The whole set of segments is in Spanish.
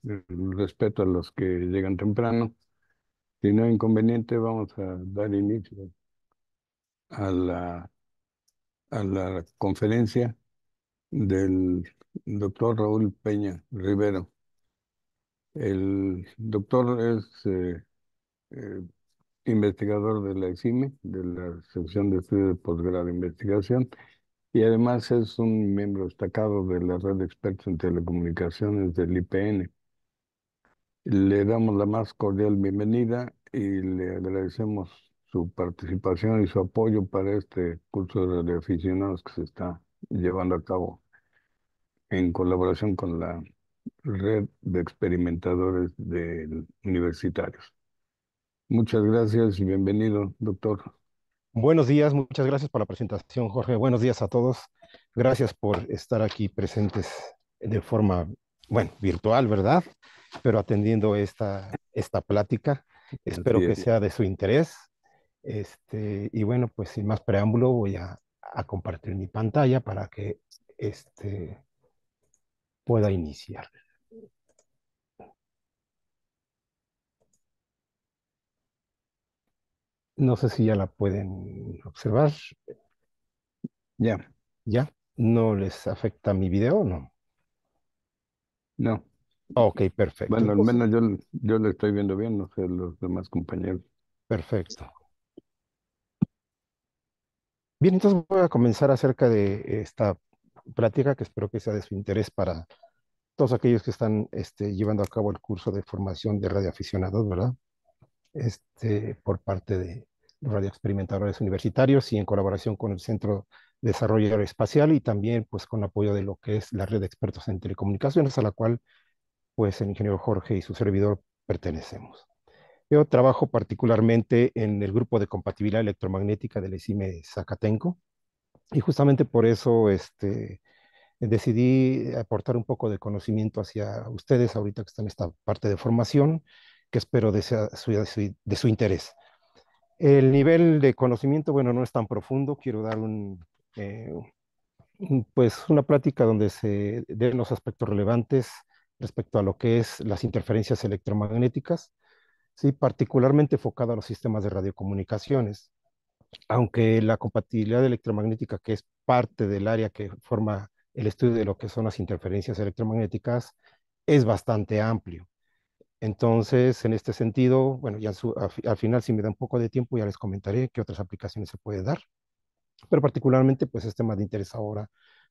respeto a los que llegan temprano. Si no hay inconveniente, vamos a dar inicio a la conferencia del doctor Raúl Peña Rivero. El doctor es eh, investigador de la ICIME, de la Sección de Estudios de Posgrado de Investigación, y además es un miembro destacado de la red de expertos en telecomunicaciones del IPN. Le damos la más cordial bienvenida y le agradecemos su participación y su apoyo para este curso de radioaficionados que se está llevando a cabo en colaboración con la red de experimentadores universitarios. Muchas gracias y bienvenido, doctor. Buenos días, muchas gracias por la presentación, Jorge. Buenos días a todos. Gracias por estar aquí presentes de forma, bueno, virtual, ¿verdad? Pero atendiendo esta plática. Así Espero que es. sea de su interés. Y bueno, pues sin más preámbulo, voy a compartir mi pantalla para que pueda iniciar. No sé si ya la pueden observar. Ya, ¿Ya? ¿No les afecta mi video? No. no. Ok, perfecto. Bueno, al Entonces, menos yo lo estoy viendo bien, no sé los demás compañeros. perfecto. Bien, entonces voy a comenzar acerca de esta plática que espero que sea de su interés para todos aquellos que están llevando a cabo el curso de formación de radioaficionados, ¿verdad? Por parte de los radioexperimentadores universitarios y en colaboración con el Centro de Desarrollo Aeroespacial y también pues con apoyo de lo que es la red de expertos en telecomunicaciones a la cual pues el ingeniero Jorge y su servidor pertenecemos. Yo trabajo particularmente en el grupo de compatibilidad electromagnética del ECIME Zacatenco. Y justamente por eso decidí aportar un poco de conocimiento hacia ustedes ahorita que están en esta parte de formación, que espero sea de su interés. El nivel de conocimiento, bueno, no es tan profundo. Quiero dar eh, pues una plática donde se den los aspectos relevantes respecto a lo que es las interferencias electromagnéticas, sí, particularmente enfocado a los sistemas de radiocomunicaciones, aunque la compatibilidad electromagnética, que es parte del área que forma el estudio de lo que son las interferencias electromagnéticas, es bastante amplio. Entonces, en este sentido, bueno, ya al final, si me da un poco de tiempo, ya les comentaré qué otras aplicaciones se puede dar, pero particularmente, pues es tema de interés ahora,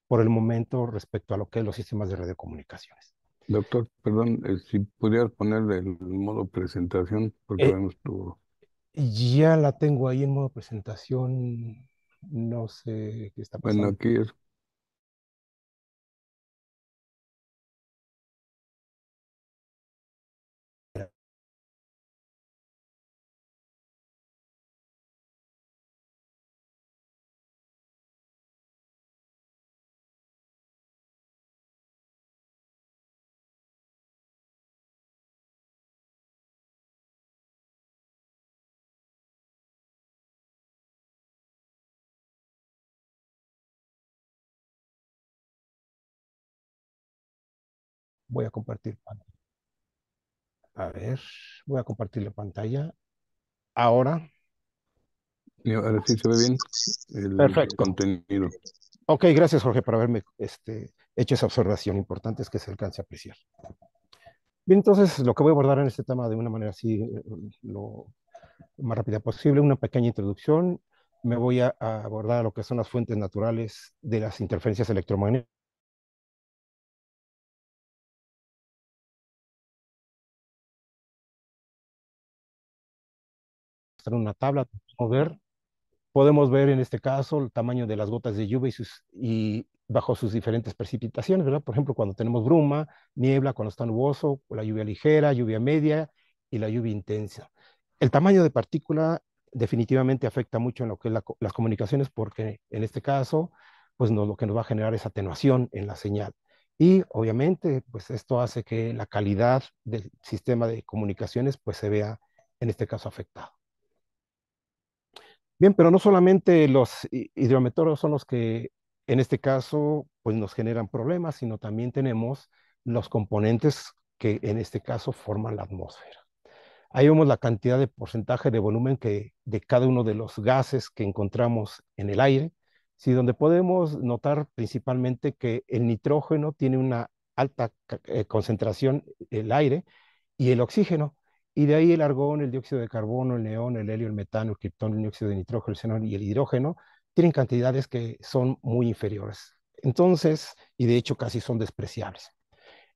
por el momento, respecto a lo que es los sistemas de radiocomunicaciones. Doctor, perdón, si pudieras ponerle el modo presentación, porque Eh, vemos tu... ya la tengo ahí en modo presentación, no sé qué está Bueno, pasando. aquí es... Voy a compartir. A ver, voy a compartir la pantalla. Ahora. y ahora sí se ve bien el Perfecto. contenido. Ok, gracias Jorge por haberme hecho esa observación importante, es que se alcance a apreciar. Bien, entonces lo que voy a abordar en este tema de una manera así lo más rápida posible, una pequeña introducción. Me voy a abordar lo que son las fuentes naturales de las interferencias electromagnéticas. En una tabla, podemos ver en este caso el tamaño de las gotas de lluvia y bajo sus diferentes precipitaciones, ¿verdad? Por ejemplo, cuando tenemos bruma, niebla, cuando está nuboso, la lluvia ligera, lluvia media y la lluvia intensa. El tamaño de partícula definitivamente afecta mucho en lo que es las comunicaciones porque en este caso, pues lo que nos va a generar es atenuación en la señal. Y obviamente, pues esto hace que la calidad del sistema de comunicaciones pues se vea en este caso afectada. Bien, pero no solamente los hidrometeoros son los que en este caso pues nos generan problemas, sino también tenemos los componentes que en este caso forman la atmósfera. Ahí vemos la cantidad de porcentaje de volumen que de cada uno de los gases que encontramos en el aire, sí, donde podemos notar principalmente que el nitrógeno tiene una alta concentración el aire y el oxígeno, y de ahí el argón, el dióxido de carbono, el neón, el helio, el metano, el criptón, el dióxido de nitrógeno, el xenón y el hidrógeno tienen cantidades que son muy inferiores. Entonces, y de hecho casi son despreciables.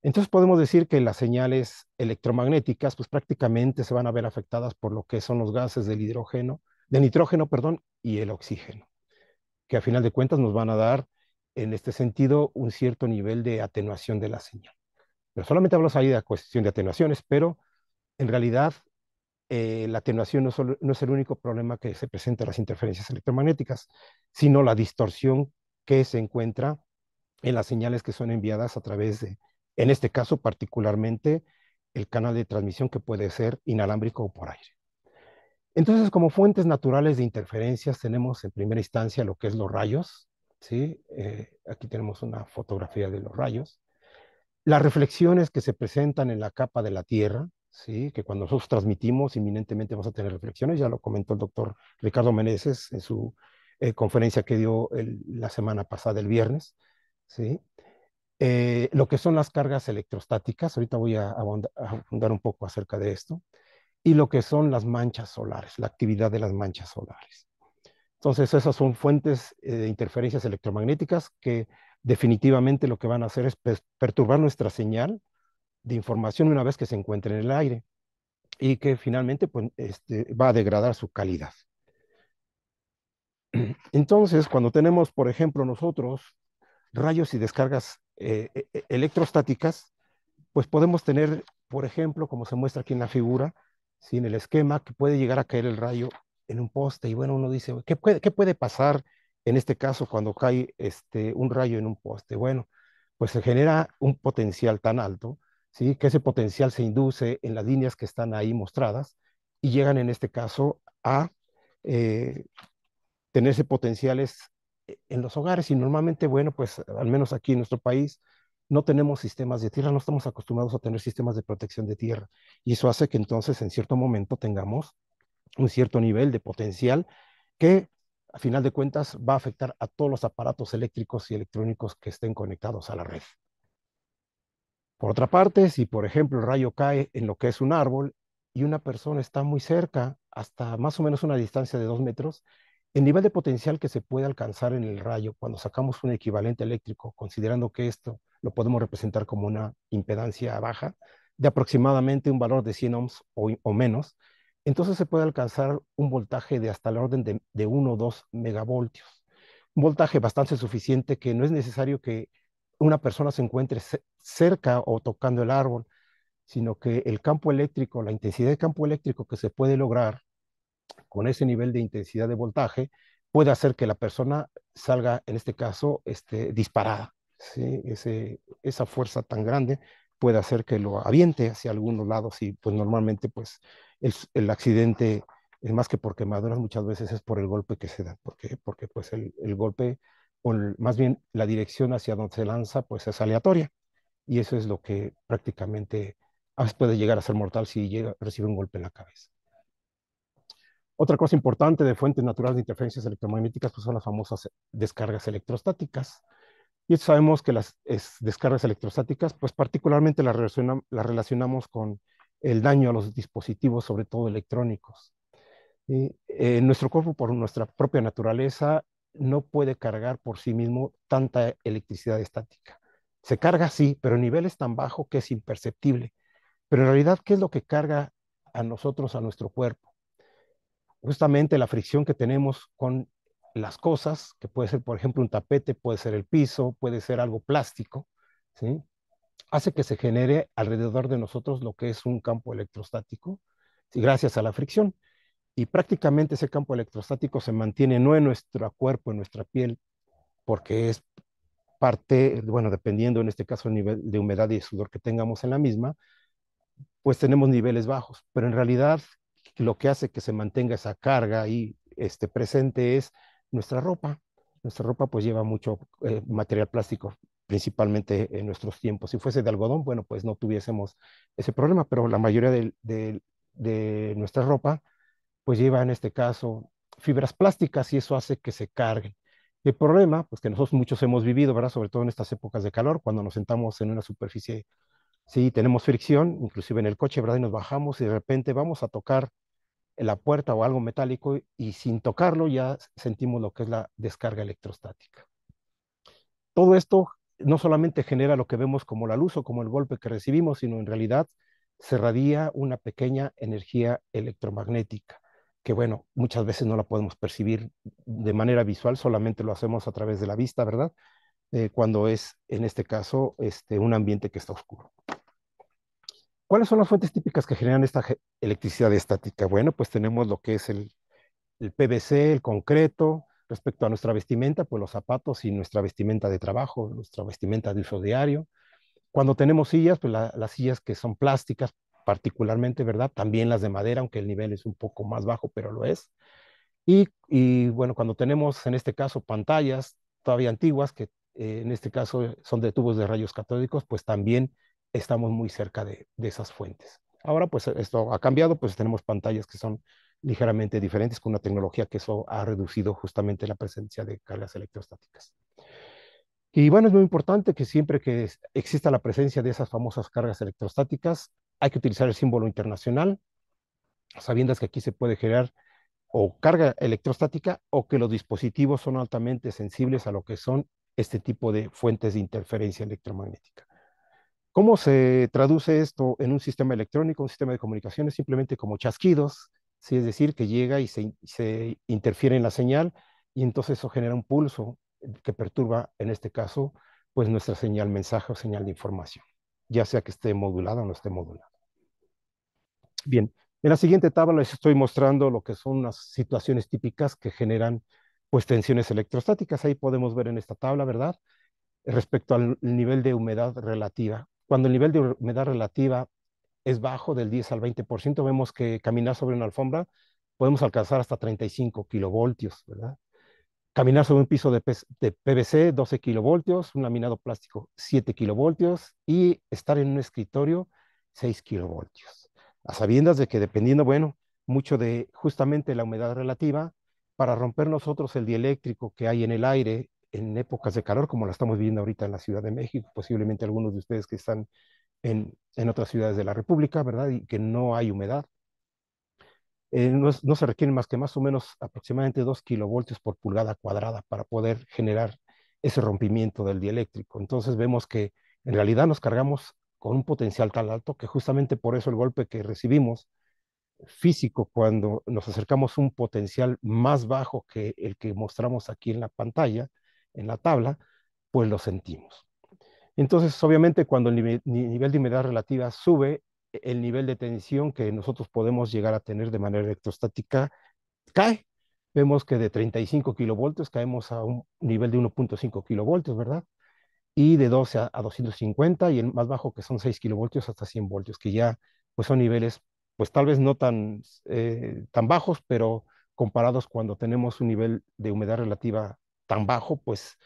Entonces podemos decir que las señales electromagnéticas pues prácticamente se van a ver afectadas por lo que son los gases del hidrógeno, del nitrógeno, perdón, y el oxígeno, que a final de cuentas nos van a dar en este sentido un cierto nivel de atenuación de la señal. Pero solamente hablamos ahí de la cuestión de atenuaciones, pero en realidad la atenuación no es el único problema que se presenta en las interferencias electromagnéticas, sino la distorsión que se encuentra en las señales que son enviadas a través de, en este caso particularmente, el canal de transmisión que puede ser inalámbrico o por aire. Entonces, como fuentes naturales de interferencias, tenemos en primera instancia lo que es los rayos, ¿sí? Aquí tenemos una fotografía de los rayos. Las reflexiones que se presentan en la capa de la Tierra, ¿sí? Que cuando nosotros transmitimos, inminentemente vamos a tener reflexiones, ya lo comentó el doctor Ricardo Meneses en su conferencia que dio la semana pasada, el viernes, ¿sí? Lo que son las cargas electrostáticas, ahorita voy a abundar un poco acerca de esto, y lo que son las manchas solares, la actividad de las manchas solares. Entonces, esas son fuentes de interferencias electromagnéticas que definitivamente lo que van a hacer es perturbar nuestra señal de información una vez que se encuentre en el aire y que finalmente pues, va a degradar su calidad. Entonces, cuando tenemos, por ejemplo, nosotros rayos y descargas electrostáticas, pues podemos tener, por ejemplo, como se muestra aquí en la figura, ¿sí? En el esquema, que puede llegar a caer el rayo en un poste. Y bueno, uno dice, qué puede pasar en este caso cuando cae un rayo en un poste? Bueno, pues se genera un potencial tan alto, ¿sí? Que ese potencial se induce en las líneas que están ahí mostradas y llegan en este caso a eh, tenerse potenciales en los hogares y normalmente, bueno, pues al menos aquí en nuestro país no tenemos sistemas de tierra, no estamos acostumbrados a tener sistemas de protección de tierra y eso hace que entonces en cierto momento tengamos un cierto nivel de potencial que a final de cuentas va a afectar a todos los aparatos eléctricos y electrónicos que estén conectados a la red. Por otra parte, si por ejemplo el rayo cae en lo que es un árbol y una persona está muy cerca, hasta más o menos una distancia de 2 metros, el nivel de potencial que se puede alcanzar en el rayo cuando sacamos un equivalente eléctrico, considerando que esto lo podemos representar como una impedancia baja, de aproximadamente un valor de 100 ohms o menos, entonces se puede alcanzar un voltaje de hasta el orden de 1 o 2 megavoltios. Un voltaje bastante suficiente que no es necesario que una persona se encuentre cerca o tocando el árbol, sino que el campo eléctrico, la intensidad de campo eléctrico que se puede lograr con ese nivel de intensidad de voltaje puede hacer que la persona salga, en este caso, disparada. ¿Sí? Esa fuerza tan grande puede hacer que lo aviente hacia algunos lados y pues normalmente pues el accidente es más que por quemaduras, muchas veces es por el golpe que se da, porque pues el golpe, o más bien la dirección hacia donde se lanza, pues es aleatoria y eso es lo que prácticamente puede llegar a ser mortal si recibe un golpe en la cabeza. Otra cosa importante de fuentes naturales de interferencias electromagnéticas pues son las famosas descargas electrostáticas. Y sabemos que las descargas electrostáticas, pues particularmente las relacionamos con el daño a los dispositivos, sobre todo electrónicos. Y, nuestro cuerpo, por nuestra propia naturaleza, no puede cargar por sí mismo tanta electricidad estática. Se carga sí, pero a niveles tan bajos que es imperceptible. Pero en realidad, ¿qué es lo que carga a nosotros, a nuestro cuerpo? Justamente la fricción que tenemos con las cosas, que puede ser, por ejemplo, un tapete, puede ser el piso, puede ser algo plástico, ¿sí? Hace que se genere alrededor de nosotros lo que es un campo electrostático, ¿sí? Gracias a la fricción. Y prácticamente ese campo electrostático se mantiene no en nuestro cuerpo, en nuestra piel, porque es parte, bueno, dependiendo en este caso el nivel de humedad y sudor que tengamos en la misma, pues tenemos niveles bajos, pero en realidad lo que hace que se mantenga esa carga ahí presente es nuestra ropa. Nuestra ropa pues lleva mucho material plástico principalmente en nuestros tiempos. Si fuese de algodón, bueno, pues no tuviésemos ese problema, pero la mayoría de nuestra ropa, pues lleva en este caso fibras plásticas y eso hace que se carguen. El problema, pues que nosotros muchos hemos vivido, ¿verdad? Sobre todo en estas épocas de calor, cuando nos sentamos en una superficie, sí, tenemos fricción, inclusive en el coche, ¿verdad? Y nos bajamos y de repente vamos a tocar en la puerta o algo metálico y sin tocarlo ya sentimos lo que es la descarga electrostática. Todo esto no solamente genera lo que vemos como la luz o como el golpe que recibimos, sino en realidad se radia una pequeña energía electromagnética, que bueno, muchas veces no la podemos percibir de manera visual, solamente lo hacemos a través de la vista, ¿verdad? Cuando es, en este caso, un ambiente que está oscuro. ¿Cuáles son las fuentes típicas que generan esta electricidad estática? Bueno, pues tenemos lo que es el PVC, el concreto, respecto a nuestra vestimenta, pues los zapatos y nuestra vestimenta de trabajo, nuestra vestimenta de uso diario. Cuando tenemos sillas, pues las sillas que son plásticas, particularmente, ¿verdad? También las de madera, aunque el nivel es un poco más bajo, pero lo es. Bueno, cuando tenemos en este caso pantallas todavía antiguas, que en este caso son de tubos de rayos catódicos, pues también estamos muy cerca de esas fuentes. Ahora, pues esto ha cambiado, pues tenemos pantallas que son ligeramente diferentes con una tecnología que eso ha reducido justamente la presencia de cargas electrostáticas. Y bueno, es muy importante que siempre que exista la presencia de esas famosas cargas electrostáticas, hay que utilizar el símbolo internacional, sabiendo que aquí se puede generar o carga electrostática o que los dispositivos son altamente sensibles a lo que son este tipo de fuentes de interferencia electromagnética. ¿Cómo se traduce esto en un sistema electrónico, un sistema de comunicaciones? Simplemente como chasquidos, ¿sí? Es decir, que llega y se interfiere en la señal y entonces eso genera un pulso que perturba, en este caso, pues nuestra señal mensaje o señal de información, ya sea que esté modulada o no esté modulada. Bien, en la siguiente tabla les estoy mostrando lo que son unas situaciones típicas que generan pues tensiones electrostáticas. Ahí podemos ver en esta tabla, ¿verdad? Respecto al nivel de humedad relativa. Cuando el nivel de humedad relativa es bajo, del 10 al 20%, vemos que caminar sobre una alfombra podemos alcanzar hasta 35 kilovoltios, ¿verdad? Caminar sobre un piso de PVC, 12 kilovoltios, un laminado plástico, 7 kilovoltios, y estar en un escritorio, 6 kilovoltios. A sabiendas de que dependiendo, bueno, mucho de justamente la humedad relativa, para romper nosotros el dieléctrico que hay en el aire en épocas de calor, como la estamos viviendo ahorita en la Ciudad de México, posiblemente algunos de ustedes que están en otras ciudades de la República, ¿verdad? Y que no hay humedad. No se requieren más o menos aproximadamente 2 kilovoltios por pulgada cuadrada para poder generar ese rompimiento del dieléctrico. Entonces vemos que en realidad nos cargamos con un potencial tan alto que justamente por eso el golpe que recibimos físico cuando nos acercamos a un potencial más bajo que el que mostramos aquí en la pantalla, en la tabla, pues lo sentimos. Entonces, obviamente, cuando el nivel de humedad relativa sube, el nivel de tensión que nosotros podemos llegar a tener de manera electrostática cae. Vemos que de 35 kilovoltios caemos a un nivel de 1.5 kilovoltios, ¿verdad? Y de 12 a 250 y el más bajo que son 6 kilovoltios hasta 100 voltios, que ya pues son niveles pues tal vez no tan bajos, pero comparados cuando tenemos un nivel de humedad relativa tan bajo, pues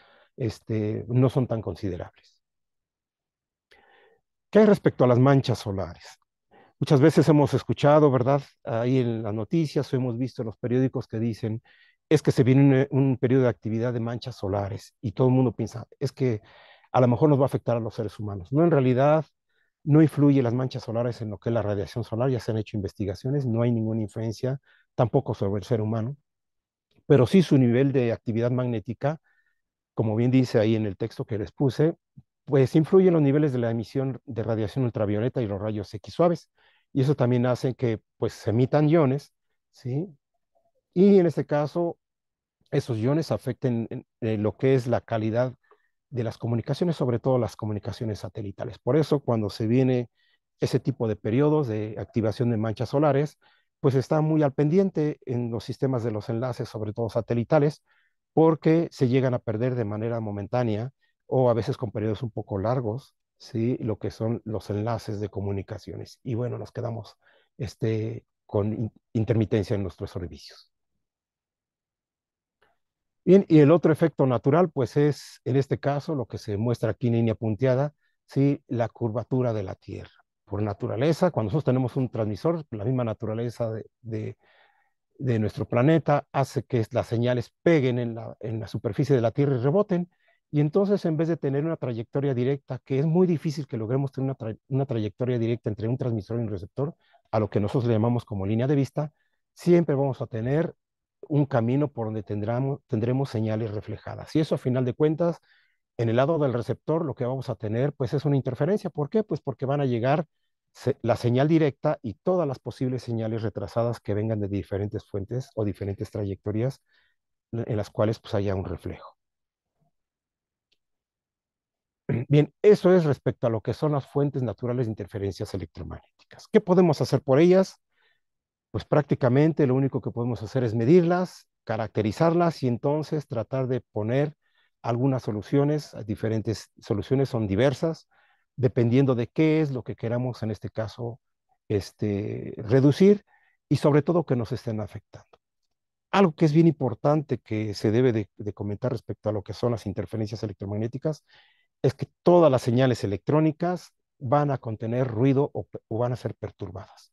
no son tan considerables. ¿Qué hay respecto a las manchas solares? Muchas veces hemos escuchado, ¿verdad? Ahí en las noticias o hemos visto en los periódicos que dicen, es que se viene un periodo de actividad de manchas solares y todo el mundo piensa, es que a lo mejor nos va a afectar a los seres humanos. No, en realidad no influye las manchas solares en lo que es la radiación solar, ya se han hecho investigaciones, no hay ninguna influencia tampoco sobre el ser humano, pero sí su nivel de actividad magnética, como bien dice ahí en el texto que les puse, pues influye en los niveles de la emisión de radiación ultravioleta y los rayos X suaves. Y eso también hace que pues se emitan iones, ¿sí? Y en este caso, esos iones afecten lo que es la calidad de las comunicaciones, sobre todo las comunicaciones satelitales. Por eso, cuando se viene ese tipo de periodos de activación de manchas solares, pues está muy al pendiente en los sistemas de los enlaces, sobre todo satelitales, porque se llegan a perder de manera momentánea o a veces con periodos un poco largos, ¿sí? Lo que son los enlaces de comunicaciones. Y bueno, nos quedamos con intermitencia en nuestros servicios. Bien, y el otro efecto natural, pues es, en este caso, lo que se muestra aquí en línea punteada, ¿sí? La curvatura de la Tierra. Por naturaleza, cuando nosotros tenemos un transmisor, la misma naturaleza de nuestro planeta hace que las señales peguen en la superficie de la Tierra y reboten. Y entonces, en vez de tener una trayectoria directa, que es muy difícil que logremos tener una trayectoria directa entre un transmisor y un receptor, a lo que nosotros le llamamos como línea de vista, siempre vamos a tener un camino por donde tendremos señales reflejadas. Y eso, a final de cuentas, en el lado del receptor, lo que vamos a tener, pues es una interferencia. ¿Por qué? Pues porque van a llegar la señal directa y todas las posibles señales retrasadas que vengan de diferentes fuentes o diferentes trayectorias en las cuales pues haya un reflejo. Bien, eso es respecto a lo que son las fuentes naturales de interferencias electromagnéticas. ¿Qué podemos hacer por ellas? Pues prácticamente lo único que podemos hacer es medirlas, caracterizarlas y entonces tratar de poner algunas soluciones. Diferentes soluciones son diversas, dependiendo de qué es lo que queramos en este caso reducir y sobre todo que nos estén afectando. Algo que es bien importante que se debe de comentar respecto a lo que son las interferencias electromagnéticas es que todas las señales electrónicas van a contener ruido o van a ser perturbadas.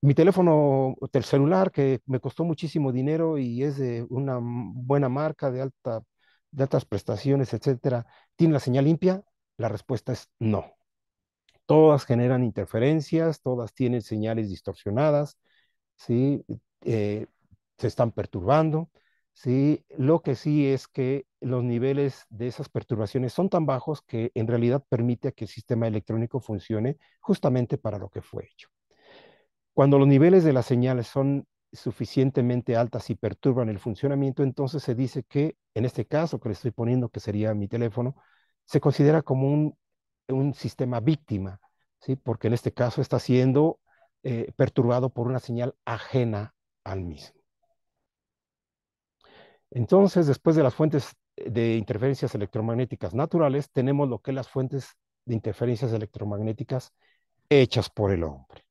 Mi teléfono del celular, que me costó muchísimo dinero y es de una buena marca, de altas prestaciones, etcétera, ¿tiene la señal limpia? La respuesta es no. Todas generan interferencias, todas tienen señales distorsionadas, ¿sí? Eh, Se están perturbando, ¿sí? Lo que sí es que los niveles de esas perturbaciones son tan bajos que en realidad permite que el sistema electrónico funcione justamente para lo que fue hecho. Cuando los niveles de las señales son suficientemente altas y perturban el funcionamiento, entonces se dice que, en este caso que le estoy poniendo, que sería mi teléfono, se considera como un sistema víctima, ¿sí? Porque en este caso está siendo perturbado por una señal ajena al mismo. Entonces, después de las fuentes de interferencias electromagnéticas naturales, tenemos lo que es las fuentes de interferencias electromagnéticas hechas por el hombre,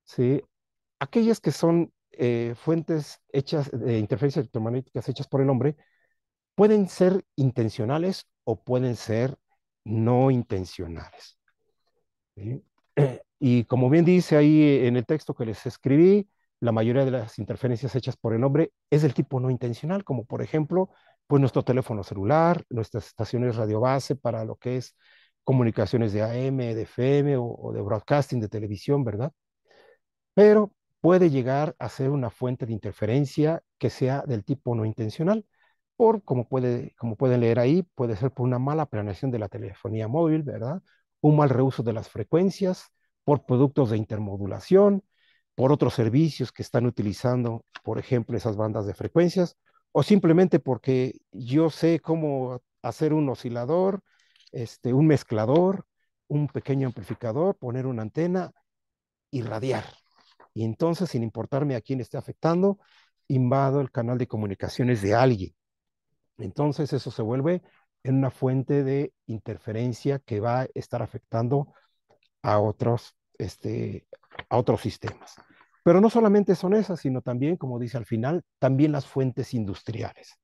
¿sí? Aquellas que son fuentes hechas de interferencias electromagnéticas hechas por el hombre pueden ser intencionales o pueden ser no intencionales, ¿sí? Y como bien dice ahí en el texto que les escribí, la mayoría de las interferencias hechas por el hombre es del tipo no intencional, como por ejemplo, pues nuestro teléfono celular, nuestras estaciones radio base para lo que es comunicaciones de AM, de FM o de broadcasting de televisión, ¿verdad? Pero puede llegar a ser una fuente de interferencia que sea del tipo no intencional, como pueden leer ahí, puede ser por una mala planeación de la telefonía móvil, ¿verdad? Un mal reuso de las frecuencias, por productos de intermodulación, por otros servicios que están utilizando, por ejemplo, esas bandas de frecuencias, o simplemente porque yo sé cómo hacer un oscilador, un mezclador, un pequeño amplificador, poner una antena y radiar. Y entonces, sin importarme a quién esté afectando, invado el canal de comunicaciones de alguien. Entonces, eso se vuelve en una fuente de interferencia que va a estar afectando a a otros sistemas. Pero no solamente son esas, sino también, como dice al final, también las fuentes industriales.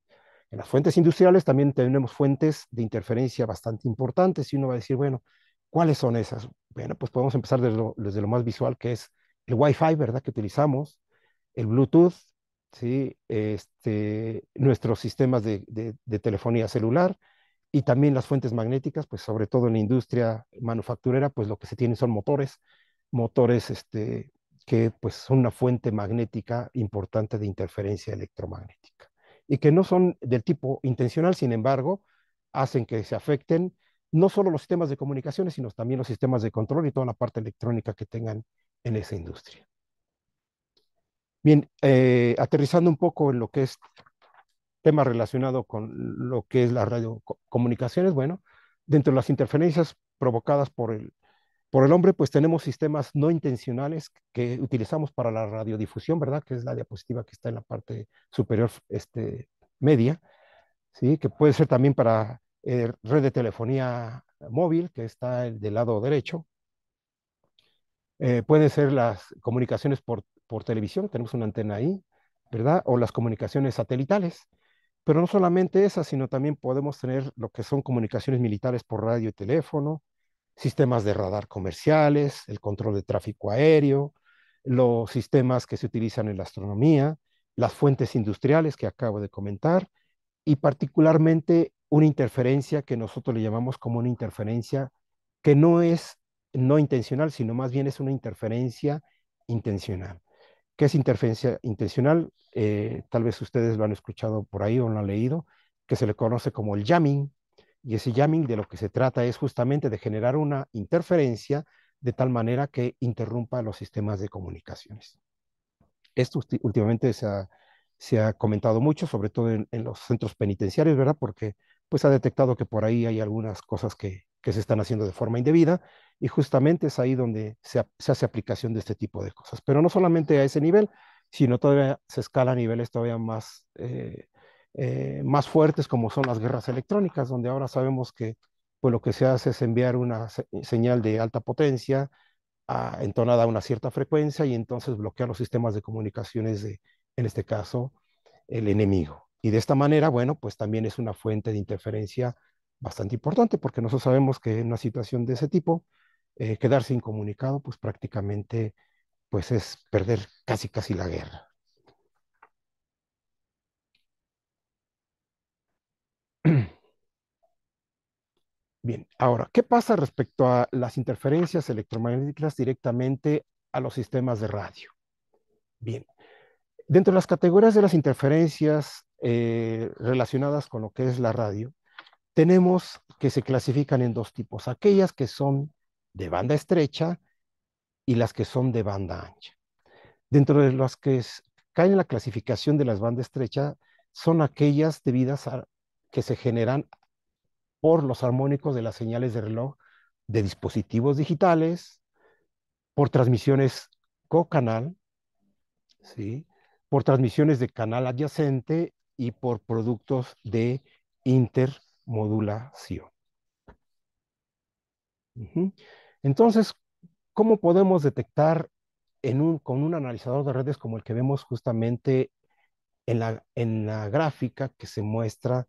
En las fuentes industriales también tenemos fuentes de interferencia bastante importantes y uno va a decir, bueno, ¿cuáles son esas? Bueno, pues podemos empezar desde lo más visual, que es el Wi-Fi, ¿verdad? Que utilizamos, el Bluetooth, ¿sí? Nuestros sistemas de telefonía celular y también las fuentes magnéticas, pues sobre todo en la industria manufacturera, pues lo que se tienen son motores que pues son una fuente magnética importante de interferencia electromagnética y que no son del tipo intencional, sin embargo, hacen que se afecten no solo los sistemas de comunicaciones, sino también los sistemas de control y toda la parte electrónica que tengan en esa industria. Bien, aterrizando un poco en lo que es tema relacionado con lo que es la radiocomunicaciones, bueno, dentro de las interferencias provocadas por el hombre, pues tenemos sistemas no intencionales que utilizamos para la radiodifusión, ¿verdad? Que es la diapositiva que está en la parte superior media, ¿sí? Que puede ser también para red de telefonía móvil, que está del lado derecho. Pueden ser las comunicaciones por televisión, tenemos una antena ahí, ¿verdad? O las comunicaciones satelitales. Pero no solamente esas, sino también podemos tener lo que son comunicaciones militares por radio y teléfono, sistemas de radar comerciales, el control de tráfico aéreo, los sistemas que se utilizan en la astronomía, las fuentes industriales que acabo de comentar y particularmente una interferencia que nosotros le llamamos como una interferencia que no es no intencional, sino más bien es una interferencia intencional. ¿Qué es interferencia intencional? Tal vez ustedes lo han escuchado por ahí o lo han leído, que se le conoce como el jamming. Y ese jamming de lo que se trata es justamente de generar una interferencia de tal manera que interrumpa los sistemas de comunicaciones. Esto últimamente se ha comentado mucho, sobre todo en los centros penitenciarios, ¿verdad? Porque pues ha detectado que por ahí hay algunas cosas que se están haciendo de forma indebida y justamente es ahí donde se hace aplicación de este tipo de cosas. Pero no solamente a ese nivel, sino todavía se escala a niveles todavía más fuertes como son las guerras electrónicas, donde ahora sabemos que pues lo que se hace es enviar una señal de alta potencia entonada a una cierta frecuencia y entonces bloquear los sistemas de comunicaciones de, en este caso, el enemigo. Y de esta manera, bueno, pues también es una fuente de interferencia bastante importante porque nosotros sabemos que en una situación de ese tipo, quedarse incomunicado, pues prácticamente, pues es perder casi la guerra. Bien, ahora, ¿qué pasa respecto a las interferencias electromagnéticas directamente a los sistemas de radio? Bien, dentro de las categorías de las interferencias relacionadas con lo que es la radio, tenemos que se clasifican en dos tipos, aquellas que son de banda estrecha y las que son de banda ancha. Dentro de las que caen en la clasificación de las bandas estrechas son aquellas debidas a que se generan por los armónicos de las señales de reloj de dispositivos digitales, por transmisiones cocanal, ¿sí? Por transmisiones de canal adyacente y por productos de intermodulación. Uh-huh. Entonces, ¿cómo podemos detectar con un analizador de redes como el que vemos justamente en la gráfica que se muestra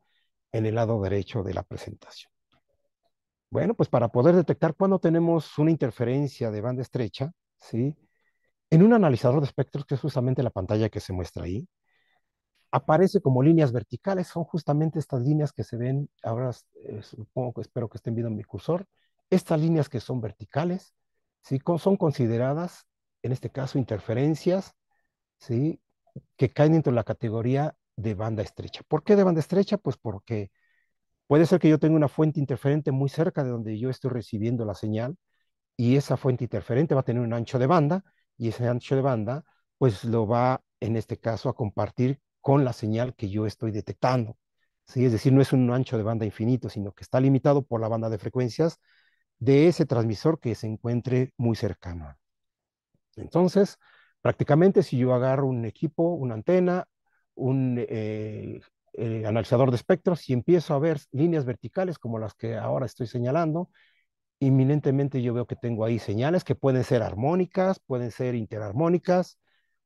en el lado derecho de la presentación? Bueno, pues para poder detectar cuando tenemos una interferencia de banda estrecha, ¿sí? En un analizador de espectros, que es justamente la pantalla que se muestra ahí, aparece como líneas verticales, son justamente estas líneas que se ven, ahora supongo que espero que estén viendo mi cursor, estas líneas que son verticales, ¿sí? Son consideradas, en este caso, interferencias, ¿sí? Que caen dentro de la categoría de banda estrecha. ¿Por qué de banda estrecha? Pues porque puede ser que yo tenga una fuente interferente muy cerca de donde yo estoy recibiendo la señal, y esa fuente interferente va a tener un ancho de banda y ese ancho de banda pues lo va en este caso a compartir con la señal que yo estoy detectando. ¿Sí? Es decir, no es un ancho de banda infinito, sino que está limitado por la banda de frecuencias de ese transmisor que se encuentre muy cercano. Entonces, prácticamente si yo agarro un equipo, una antena, un analizador de espectros y empiezo a ver líneas verticales como las que ahora estoy señalando, inminentemente yo veo que tengo ahí señales que pueden ser armónicas, pueden ser interarmónicas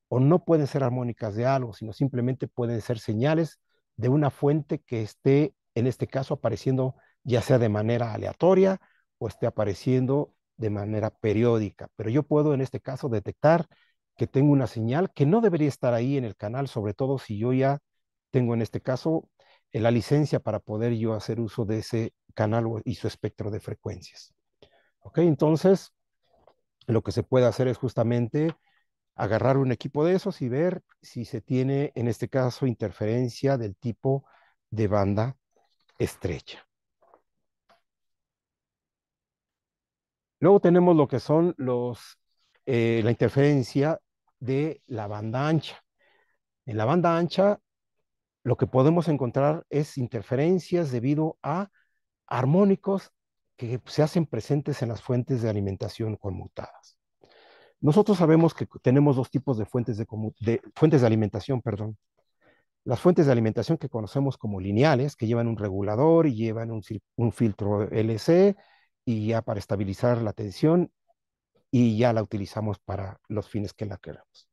o no pueden ser armónicas de algo, sino simplemente pueden ser señales de una fuente que esté, en este caso, apareciendo ya sea de manera aleatoria o esté apareciendo de manera periódica. Pero yo puedo, en este caso, detectar que tengo una señal que no debería estar ahí en el canal, sobre todo si yo ya tengo, en este caso, la licencia para poder yo hacer uso de ese canal y su espectro de frecuencias. ¿Ok? Entonces, lo que se puede hacer es justamente agarrar un equipo de esos y ver si se tiene, en este caso, interferencia del tipo de banda estrecha. Luego tenemos lo que son la interferencia de la banda ancha. En la banda ancha, lo que podemos encontrar es interferencias debido a armónicos que se hacen presentes en las fuentes de alimentación conmutadas. Nosotros sabemos que tenemos dos tipos de fuentes de alimentación, perdón. Las fuentes de alimentación que conocemos como lineales, que llevan un regulador y llevan un filtro LC y ya para estabilizar la tensión y ya la utilizamos para los fines que la queramos.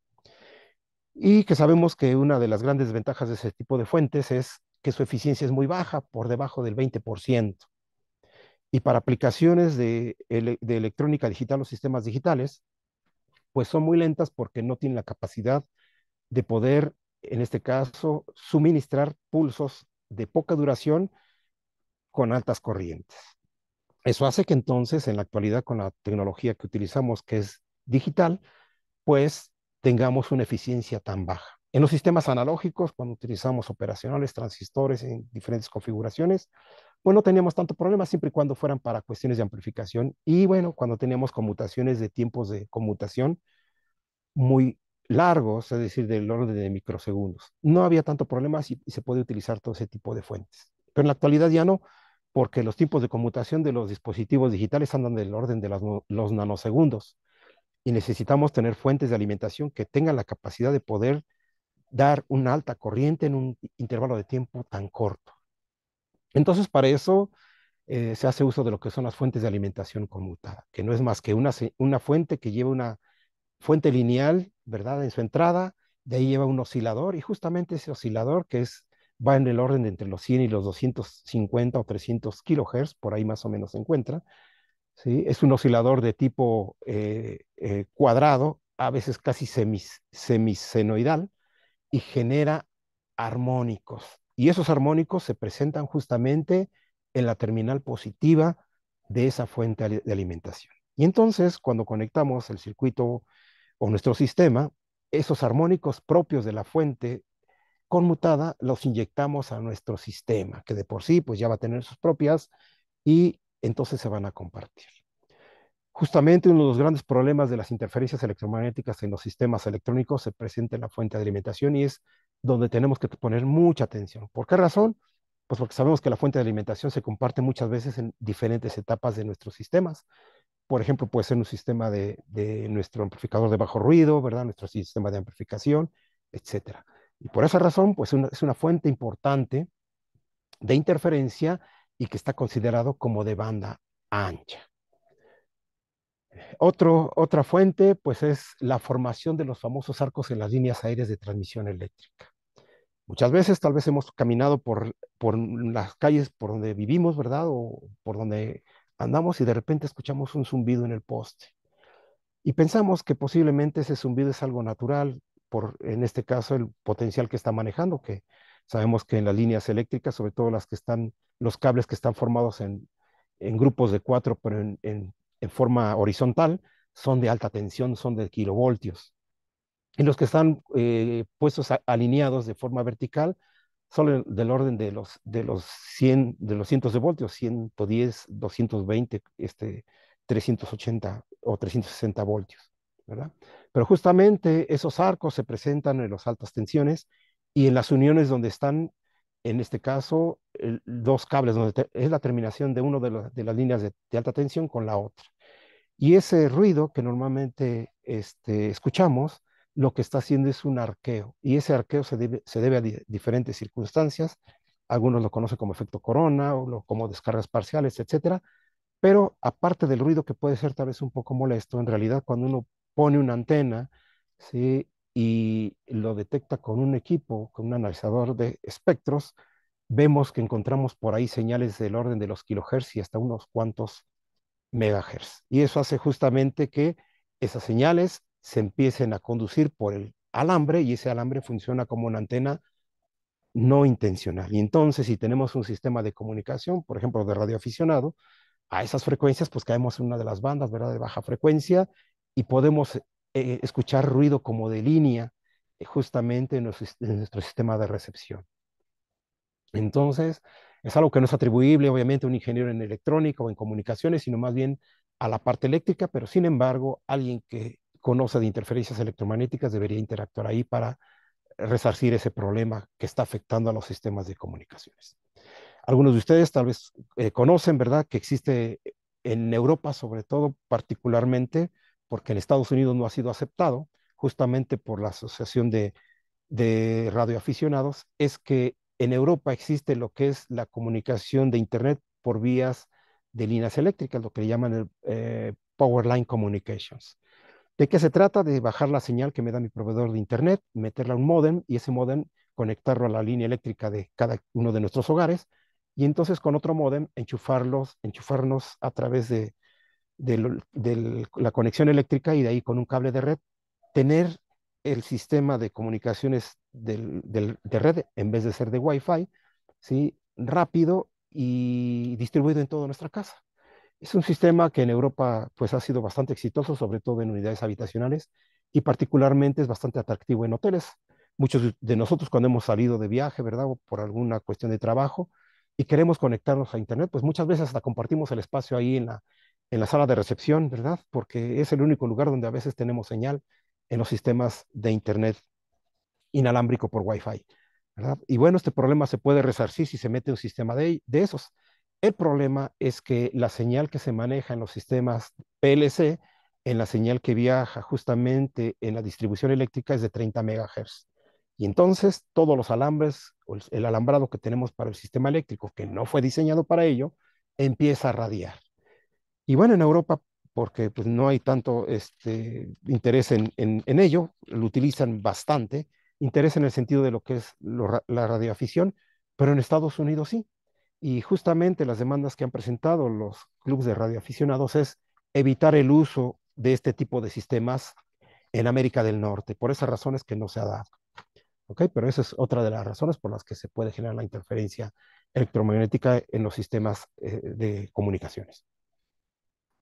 Y que sabemos que una de las grandes ventajas de ese tipo de fuentes es que su eficiencia es muy baja, por debajo del 20%. Y para aplicaciones de electrónica digital o sistemas digitales, pues son muy lentas porque no tienen la capacidad de poder, en este caso, suministrar pulsos de poca duración con altas corrientes. Eso hace que entonces, en la actualidad, con la tecnología que utilizamos, que es digital, pues tengamos una eficiencia tan baja. En los sistemas analógicos, cuando utilizamos operacionales, transistores en diferentes configuraciones, pues no teníamos tanto problema siempre y cuando fueran para cuestiones de amplificación. Y bueno, cuando teníamos conmutaciones de tiempos de conmutación muy largos, es decir, del orden de microsegundos. No había tanto problema y se puede utilizar todo ese tipo de fuentes. Pero en la actualidad ya no, porque los tiempos de conmutación de los dispositivos digitales andan del orden de los nanosegundos y necesitamos tener fuentes de alimentación que tengan la capacidad de poder dar una alta corriente en un intervalo de tiempo tan corto. Entonces, para eso se hace uso de lo que son las fuentes de alimentación conmutada, que no es más que una fuente que lleva una fuente lineal, ¿verdad? En su entrada, de ahí lleva un oscilador y justamente ese oscilador va en el orden de entre los 100 y los 250 o 300 kilohertz, por ahí más o menos se encuentra, ¿sí? Es un oscilador de tipo cuadrado, a veces casi semisenoidal, y genera armónicos. Y esos armónicos se presentan justamente en la terminal positiva de esa fuente de alimentación. Y entonces, cuando conectamos el circuito o nuestro sistema, esos armónicos propios de la fuente conmutada los inyectamos a nuestro sistema, que de por sí pues ya va a tener sus propias y entonces se van a compartir. Justamente uno de los grandes problemas de las interferencias electromagnéticas en los sistemas electrónicos se presenta en la fuente de alimentación y es donde tenemos que poner mucha atención. ¿Por qué razón? Pues porque sabemos que la fuente de alimentación se comparte muchas veces en diferentes etapas de nuestros sistemas. Por ejemplo, puede ser un sistema de nuestro amplificador de bajo ruido, ¿verdad? Nuestro sistema de amplificación, etcétera. Y por esa razón, pues es una fuente importante de interferencia y que está considerado como de banda ancha. Otra fuente, pues es la formación de los famosos arcos en las líneas aéreas de transmisión eléctrica. Muchas veces tal vez hemos caminado por las calles por donde vivimos, ¿verdad? O por donde andamos y de repente escuchamos un zumbido en el poste. Y pensamos que posiblemente ese zumbido es algo natural, en este caso, el potencial que está manejando, que sabemos que en las líneas eléctricas, sobre todo los cables que están formados en grupos de cuatro, pero en forma horizontal, son de alta tensión, son de kilovoltios. Y los que están puestos alineados de forma vertical son del orden de los 100, de los cientos de voltios, 110, 220, 380 o 360 voltios, ¿verdad? Pero justamente esos arcos se presentan en las altas tensiones y en las uniones donde están, en este caso, dos cables, donde es la terminación de una de las líneas de alta tensión con la otra. Y ese ruido que normalmente escuchamos, lo que está haciendo es un arqueo. Y ese arqueo se debe a diferentes circunstancias. Algunos lo conocen como efecto corona o como descargas parciales, etcétera. Pero aparte del ruido que puede ser tal vez un poco molesto, en realidad cuando uno pone una antena, ¿sí? Y lo detecta con un equipo, con un analizador de espectros, vemos que encontramos por ahí señales del orden de los kilohertz y hasta unos cuantos megahertz. Y eso hace justamente que esas señales se empiecen a conducir por el alambre y ese alambre funciona como una antena no intencional. Y entonces, si tenemos un sistema de comunicación, por ejemplo, de radioaficionado, a esas frecuencias, pues caemos en una de las bandas, ¿verdad?, de baja frecuencia y podemos escuchar ruido como de línea justamente en nuestro sistema de recepción. Entonces, es algo que no es atribuible, obviamente, a un ingeniero en electrónica o en comunicaciones, sino más bien a la parte eléctrica, pero sin embargo, alguien que conoce de interferencias electromagnéticas debería interactuar ahí para resarcir ese problema que está afectando a los sistemas de comunicaciones. Algunos de ustedes tal vez conocen, ¿verdad?, que existe en Europa, sobre todo, particularmente, porque en Estados Unidos no ha sido aceptado, justamente por la Asociación de Radioaficionados, es que en Europa existe lo que es la comunicación de Internet por vías de líneas eléctricas, lo que le llaman el Power Line Communications. ¿De qué se trata? De bajar la señal que me da mi proveedor de Internet, meterla a un módem y ese módem conectarlo a la línea eléctrica de cada uno de nuestros hogares y entonces con otro módem enchufarnos a través de la conexión eléctrica y de ahí con un cable de red, tener el sistema de comunicaciones de red en vez de ser de Wi-Fi, ¿sí? Rápido y distribuido en toda nuestra casa. Es un sistema que en Europa pues ha sido bastante exitoso, sobre todo en unidades habitacionales y particularmente es bastante atractivo en hoteles. Muchos de nosotros cuando hemos salido de viaje, ¿verdad? O por alguna cuestión de trabajo y queremos conectarnos a Internet, pues muchas veces hasta compartimos el espacio ahí en la sala de recepción, ¿verdad? Porque es el único lugar donde a veces tenemos señal en los sistemas de Internet inalámbrico por Wi-Fi, ¿verdad? Y bueno, este problema se puede resarcir si se mete un sistema de esos. El problema es que la señal que se maneja en los sistemas PLC, en la señal que viaja justamente en la distribución eléctrica es de 30 MHz. Y entonces todos los alambres, o el alambrado que tenemos para el sistema eléctrico, que no fue diseñado para ello, empieza a radiar. Y bueno, en Europa, porque pues, no hay tanto interés en ello, lo utilizan bastante, interés en el sentido de lo que es la radioafición, pero en Estados Unidos sí. Y justamente las demandas que han presentado los clubes de radioaficionados es evitar el uso de este tipo de sistemas en América del Norte. Por esas razones que no se ha dado. ¿Ok? Pero esa es otra de las razones por las que se puede generar la interferencia electromagnética en los sistemas de comunicaciones.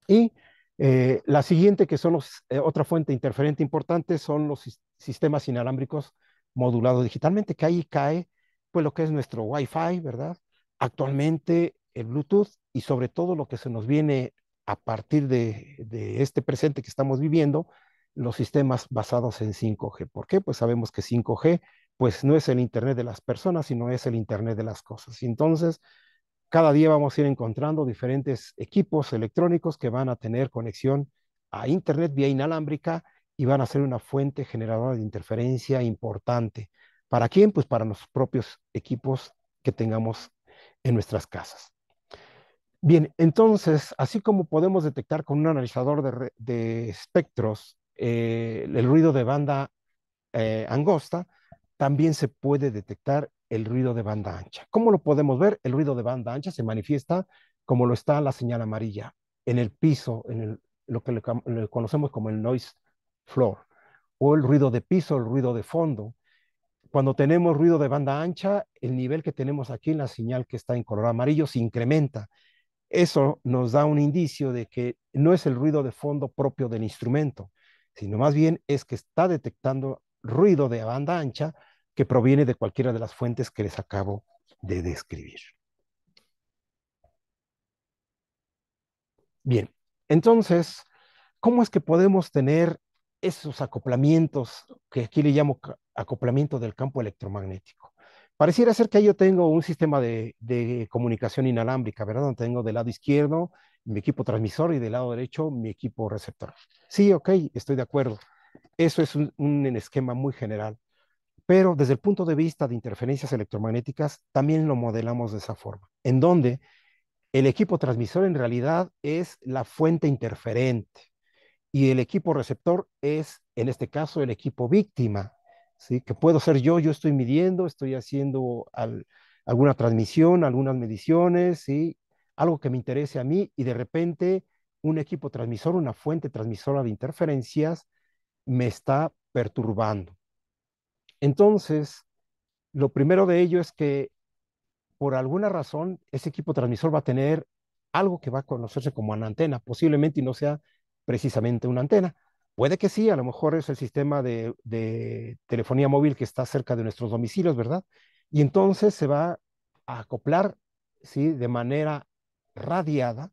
Y la siguiente, que son otra fuente interferente importante, son los sistemas inalámbricos modulados digitalmente, que ahí cae pues lo que es nuestro Wi-Fi, ¿verdad? Actualmente el Bluetooth y sobre todo lo que se nos viene a partir de este presente que estamos viviendo, los sistemas basados en 5G. ¿Por qué? Pues sabemos que 5G pues no es el Internet de las personas, sino es el Internet de las cosas. Y entonces, cada día vamos a ir encontrando diferentes equipos electrónicos que van a tener conexión a Internet vía inalámbrica y van a ser una fuente generadora de interferencia importante. ¿Para quién? Pues para los propios equipos que tengamos en nuestras casas. Bien, entonces, así como podemos detectar con un analizador de espectros el ruido de banda angosta, también se puede detectar el ruido de banda ancha. ¿Cómo lo podemos ver? El ruido de banda ancha se manifiesta como lo está la señal amarilla, en el piso, lo que le conocemos como el noise floor, o el ruido de piso, el ruido de fondo. Cuando tenemos ruido de banda ancha, el nivel que tenemos aquí en la señal que está en color amarillo se incrementa. Eso nos da un indicio de que no es el ruido de fondo propio del instrumento, sino más bien es que está detectando ruido de banda ancha que proviene de cualquiera de las fuentes que les acabo de describir. Bien, entonces, ¿cómo es que podemos tener esos acoplamientos que aquí le llamo acoplamiento del campo electromagnético? Pareciera ser que yo tengo un sistema de comunicación inalámbrica, ¿verdad? Donde tengo del lado izquierdo mi equipo transmisor y del lado derecho mi equipo receptor. Sí, ok, estoy de acuerdo. Eso es un esquema muy general. Pero desde el punto de vista de interferencias electromagnéticas, también lo modelamos de esa forma, en donde el equipo transmisor en realidad es la fuente interferente y el equipo receptor es, en este caso, el equipo víctima, ¿sí? Que puedo ser yo estoy midiendo, estoy haciendo alguna transmisión, algunas mediciones, ¿sí? Algo que me interese a mí y de repente un equipo transmisor, una fuente transmisora de interferencias me está perturbando. Entonces, lo primero de ello es que por alguna razón, ese equipo transmisor va a tener algo que va a conocerse como una antena, posiblemente y no sea precisamente una antena. Puede que sí, a lo mejor es el sistema de telefonía móvil que está cerca de nuestros domicilios, ¿verdad? Y entonces se va a acoplar, ¿sí? De manera radiada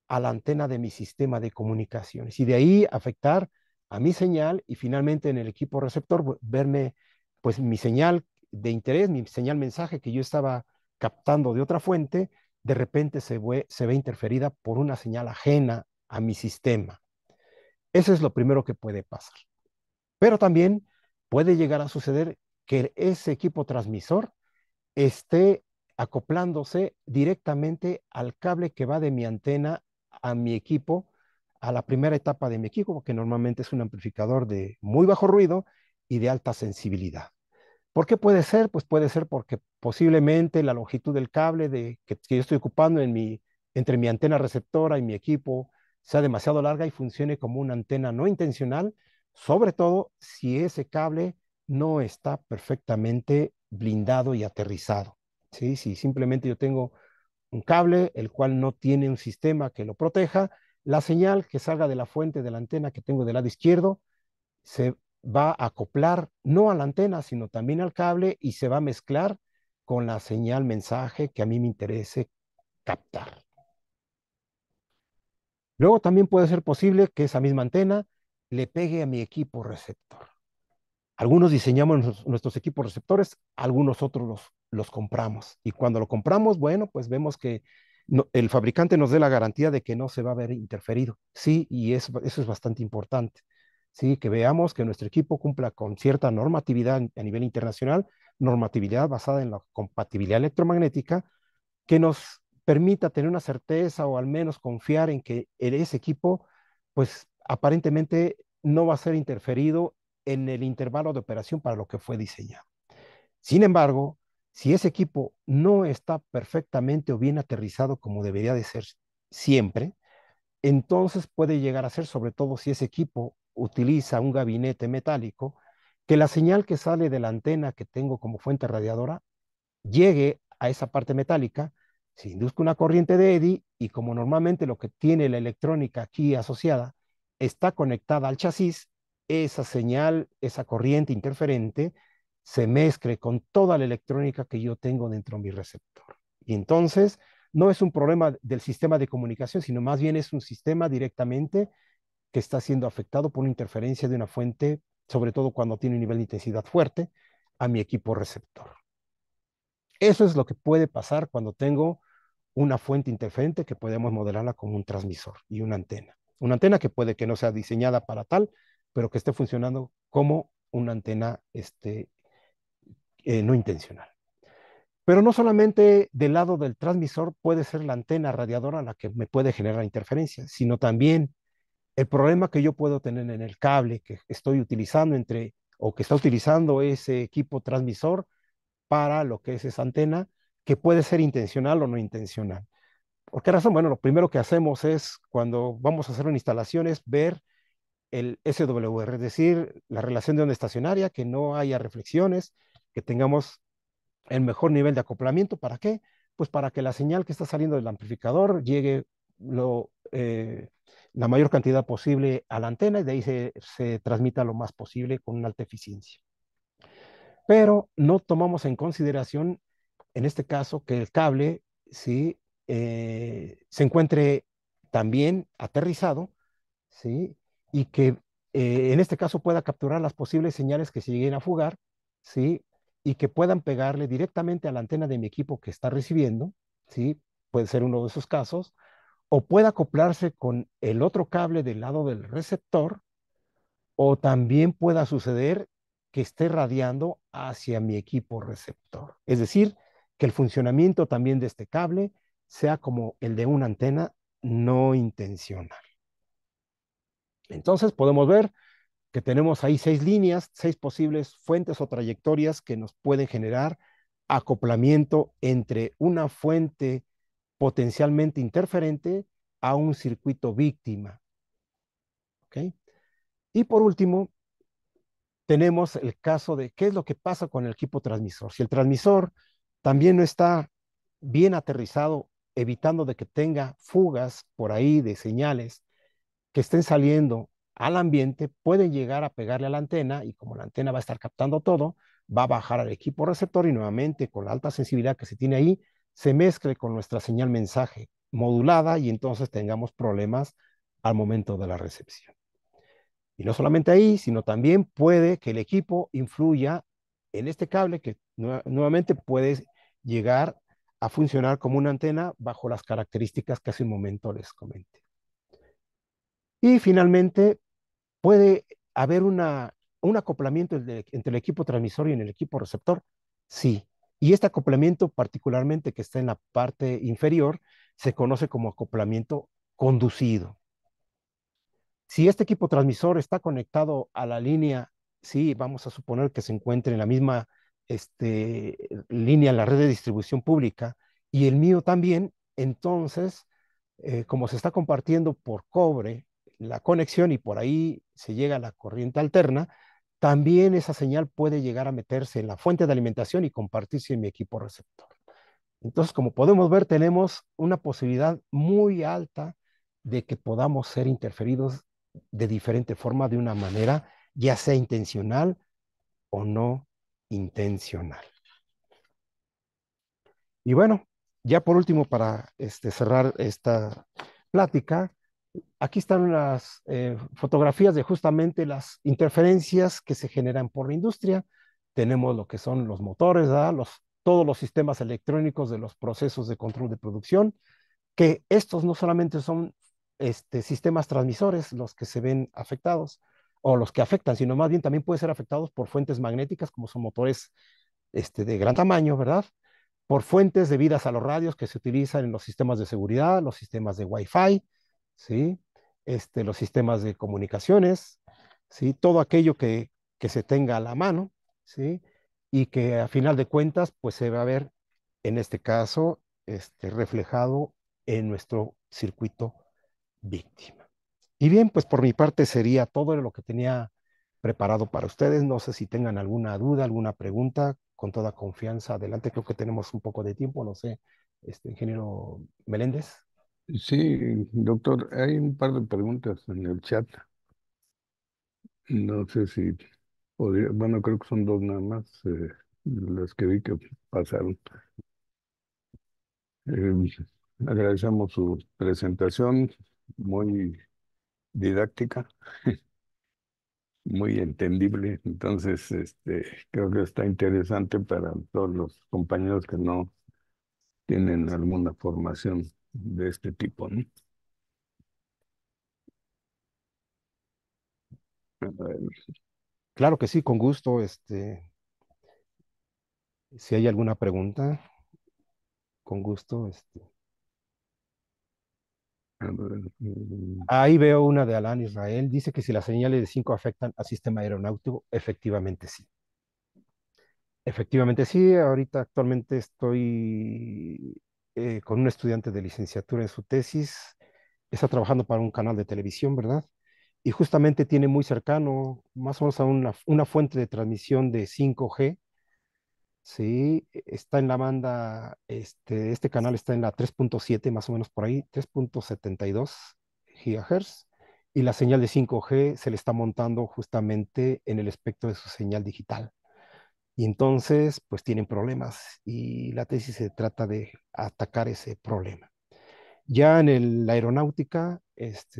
a la antena de mi sistema de comunicaciones y de ahí afectar a mi señal y finalmente en el equipo receptor verme pues mi señal de interés, mi señal mensaje que yo estaba captando de otra fuente, de repente se ve interferida por una señal ajena a mi sistema. Eso es lo primero que puede pasar. Pero también puede llegar a suceder que ese equipo transmisor esté acoplándose directamente al cable que va de mi antena a mi equipo, a la primera etapa de mi equipo, que normalmente es un amplificador de muy bajo ruido y de alta sensibilidad. ¿Por qué puede ser? Pues puede ser porque posiblemente la longitud del cable que yo estoy ocupando entre mi antena receptora y mi equipo sea demasiado larga y funcione como una antena no intencional, sobre todo si ese cable no está perfectamente blindado y aterrizado. ¿Sí? Si simplemente yo tengo un cable el cual no tiene un sistema que lo proteja, la señal que salga de la fuente de la antena que tengo del lado izquierdo se va a acoplar no a la antena, sino también al cable y se va a mezclar con la señal mensaje que a mí me interese captar. Luego también puede ser posible que esa misma antena le pegue a mi equipo receptor. Algunos diseñamos nuestros equipos receptores, algunos otros los compramos. Y cuando lo compramos, bueno, pues vemos que el fabricante nos dé la garantía de que no se va a ver interferido. Sí, y eso es bastante importante. Sí, que veamos que nuestro equipo cumpla con cierta normatividad a nivel internacional, normatividad basada en la compatibilidad electromagnética, que nos permita tener una certeza o al menos confiar en que ese equipo, pues aparentemente no va a ser interferido en el intervalo de operación para lo que fue diseñado. Sin embargo, si ese equipo no está perfectamente o bien aterrizado como debería de ser siempre, entonces puede llegar a ser, sobre todo si ese equipo utiliza un gabinete metálico, que la señal que sale de la antena que tengo como fuente radiadora llegue a esa parte metálica, se induzca una corriente de eddy y como normalmente lo que tiene la electrónica aquí asociada está conectada al chasis, esa señal, esa corriente interferente se mezcle con toda la electrónica que yo tengo dentro de mi receptor. Y entonces no es un problema del sistema de comunicación, sino más bien es un sistema directamente que está siendo afectado por una interferencia de una fuente, sobre todo cuando tiene un nivel de intensidad fuerte, a mi equipo receptor. Eso es lo que puede pasar cuando tengo una fuente interferente que podemos modelarla como un transmisor y una antena. Una antena que puede que no sea diseñada para tal, pero que esté funcionando como una antena no intencional. Pero no solamente del lado del transmisor puede ser la antena radiadora la que me puede generar interferencia, sino también el problema que yo puedo tener en el cable que estoy utilizando o que está utilizando ese equipo transmisor para lo que es esa antena, que puede ser intencional o no intencional. ¿Por qué razón? Bueno, lo primero que hacemos es, cuando vamos a hacer una instalación, es ver el SWR, es decir, la relación de onda estacionaria, que no haya reflexiones, que tengamos el mejor nivel de acoplamiento. ¿Para qué? Pues para que la señal que está saliendo del amplificador llegue la mayor cantidad posible a la antena y de ahí se transmita lo más posible con una alta eficiencia. Pero no tomamos en consideración, en este caso, que el cable ¿sí? Se encuentre también aterrizado, ¿sí? Y que en este caso pueda capturar las posibles señales que se lleguen a fugar, ¿sí? Y que puedan pegarle directamente a la antena de mi equipo que está recibiendo, ¿sí? Puede ser uno de esos casos, o pueda acoplarse con el otro cable del lado del receptor, o también pueda suceder que esté radiando hacia mi equipo receptor. Es decir, que el funcionamiento también de este cable sea como el de una antena no intencional. Entonces podemos ver que tenemos ahí 6 líneas, 6 posibles fuentes o trayectorias que nos pueden generar acoplamiento entre una fuente potencialmente interferente a un circuito víctima. ¿Okay? Y por último, tenemos el caso de qué es lo que pasa con el equipo transmisor. Si el transmisor también no está bien aterrizado, evitando de que tenga fugas por ahí de señales que estén saliendo al ambiente, pueden llegar a pegarle a la antena y como la antena va a estar captando todo, va a bajar al equipo receptor y nuevamente con la alta sensibilidad que se tiene ahí, se mezcle con nuestra señal mensaje modulada y entonces tengamos problemas al momento de la recepción. Y no solamente ahí, sino también puede que el equipo influya en este cable que nuevamente puede llegar a funcionar como una antena bajo las características que hace un momento les comenté. Y finalmente puede haber un acoplamiento entre el equipo transmisor y en el equipo receptor. Sí. Y este acoplamiento particularmente que está en la parte inferior se conoce como acoplamiento conducido. Si este equipo transmisor está conectado a la línea, sí, vamos a suponer que se encuentre en la misma línea en la red de distribución pública y el mío también, entonces, como se está compartiendo por cobre la conexión y por ahí se llega a la corriente alterna, también esa señal puede llegar a meterse en la fuente de alimentación y compartirse en mi equipo receptor. Entonces, como podemos ver, tenemos una posibilidad muy alta de que podamos ser interferidos de diferente forma, de una manera, ya sea intencional o no intencional. Y bueno, ya por último, para cerrar esta plática, aquí están las fotografías de justamente las interferencias que se generan por la industria. Tenemos lo que son los motores, ¿verdad? Todos los sistemas electrónicos de los procesos de control de producción, que estos no solamente son sistemas transmisores los que se ven afectados o los que afectan, sino más bien también pueden ser afectados por fuentes magnéticas, como son motores de gran tamaño, ¿verdad? Por fuentes debidas a los radios que se utilizan en los sistemas de seguridad, los sistemas de Wi-Fi, ¿sí? Los sistemas de comunicaciones, ¿sí? Todo aquello que se tenga a la mano, ¿sí? Y que a final de cuentas, pues se va a ver, en este caso, reflejado en nuestro circuito víctima. Y bien, pues por mi parte sería todo lo que tenía preparado para ustedes. No sé si tengan alguna duda, alguna pregunta, con toda confianza. Adelante, creo que tenemos un poco de tiempo, no sé, ingeniero Meléndez. Sí, doctor, hay un par de preguntas en el chat. No sé si podría, bueno, creo que son dos nada más, las que vi que pasaron. Eh, Agradecemos su presentación, muy didáctica, muy entendible. Entonces, creo que está interesante para todos los compañeros que no tienen alguna formación de este tipo, ¿no? A ver, Claro que sí, con gusto. Si hay alguna pregunta, con gusto. a ver, Ahí veo una de Alan Israel. Dice que si las señales de 5 afectan al sistema aeronáutico, efectivamente sí. Efectivamente sí. Ahorita actualmente estoy con un estudiante de licenciatura en su tesis. Está trabajando para un canal de televisión, ¿verdad? Y justamente tiene muy cercano, más o menos a una fuente de transmisión de 5G. Sí, está en la banda, este canal está en la 3.7, más o menos por ahí, 3.72 GHz, y la señal de 5G se le está montando justamente en el espectro de su señal digital. Y entonces, pues tienen problemas y la tesis se trata de atacar ese problema. Ya en la aeronáutica,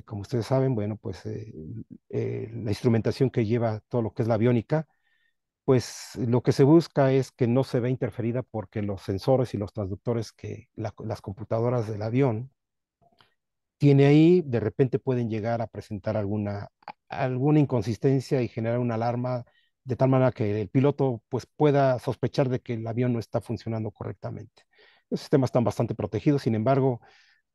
como ustedes saben, bueno, pues la instrumentación que lleva todo lo que es la aviónica, pues lo que se busca es que no se vea interferida porque los sensores y los transductores que las computadoras del avión tiene ahí, de repente pueden llegar a presentar alguna inconsistencia y generar una alarma de tal manera que el piloto pues pueda sospechar de que el avión no está funcionando correctamente. Los sistemas están bastante protegidos, sin embargo,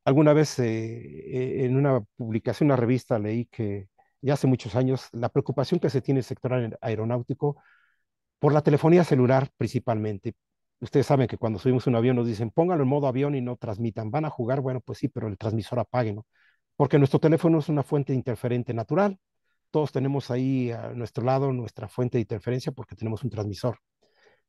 alguna vez en una publicación, una revista, leí que ya hace muchos años la preocupación que se tiene en el sector aeronáutico por la telefonía celular principalmente. Ustedes saben que cuando subimos un avión nos dicen, póngalo en modo avión y no transmitan. ¿Van a jugar? Bueno, pues sí, pero el transmisor apáguenlo. Porque nuestro teléfono es una fuente interferente natural. Todos tenemos ahí a nuestro lado nuestra fuente de interferencia porque tenemos un transmisor.